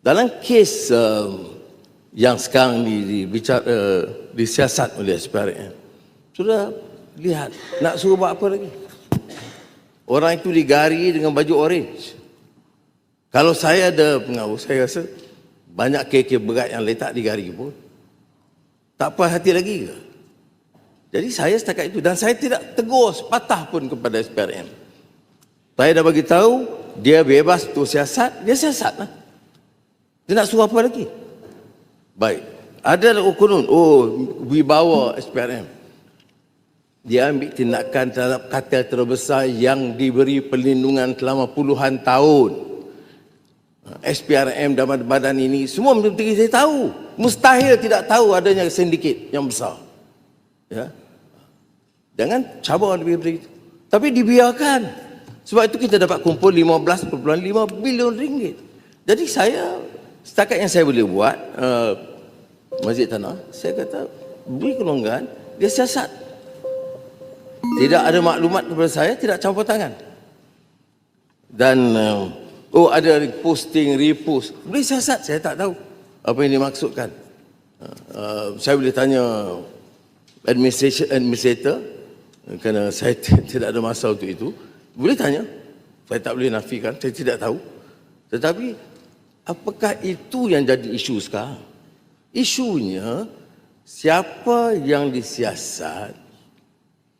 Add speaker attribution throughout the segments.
Speaker 1: Dalam kes yang sekarang disiasat oleh SPRM, sudah lihat nak suruh buat apa lagi? Orang itu digari dengan baju orange. Kalau saya ada pengaruh, saya rasa banyak kes berat yang letak digari pun tak puas hati lagi ke? Jadi saya setakat itu, dan saya tidak tegur sepatah pun kepada SPRM. Saya dah bagi tahu dia bebas untuk siasat, dia siasatlah. Dia nak suruh apa lagi? Baik. Ada konon, wibawa SPRM. Dia ambil tindakan terhadap kartel terbesar yang diberi perlindungan selama puluhan tahun. SPRM dan badan ini semua menteri saya tahu. Mustahil tidak tahu adanya sindiket yang besar. Ya. Jangan cabar lebih dari itu. Tapi dibiarkan. Sebab itu kita dapat kumpul 15.5 bilion ringgit. Jadi saya, setakat yang saya boleh buat, Masjid Tanah, saya kata beri kelonggaran, dia siasat. Tidak ada maklumat kepada saya, tidak campur tangan. Dan ada posting, repost, beri siasat, saya tak tahu apa yang dimaksudkan. Saya boleh tanya administrator, kerana saya tidak ada masa untuk itu. Boleh tanya, saya tak boleh nafikan, saya tidak tahu. Tetapi apakah itu yang jadi isu sekarang? Isunya siapa yang disiasat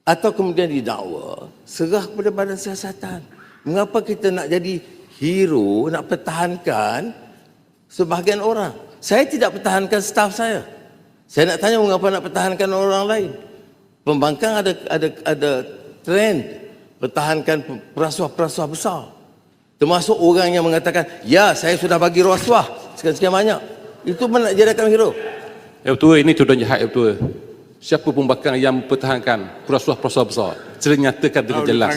Speaker 1: atau kemudian didakwa serah kepada badan siasatan. Mengapa kita nak jadi hero, nak pertahankan sebahagian orang? Saya tidak pertahankan staf saya. Saya nak tanya mengapa nak pertahankan orang lain? Pembangkang ada trend pertahankan perasuah-perasuah besar. Termasuk orang yang mengatakan, ya saya sudah bagi rasuah sekian-sekian banyak. Itu mana nak jadikan hero?
Speaker 2: Ya betul, ini tuduhan jahat, ya betul. Siapa pembangkang yang mempertahankan perasuah-perasuah besar? Sila nyatakan dengan jelas.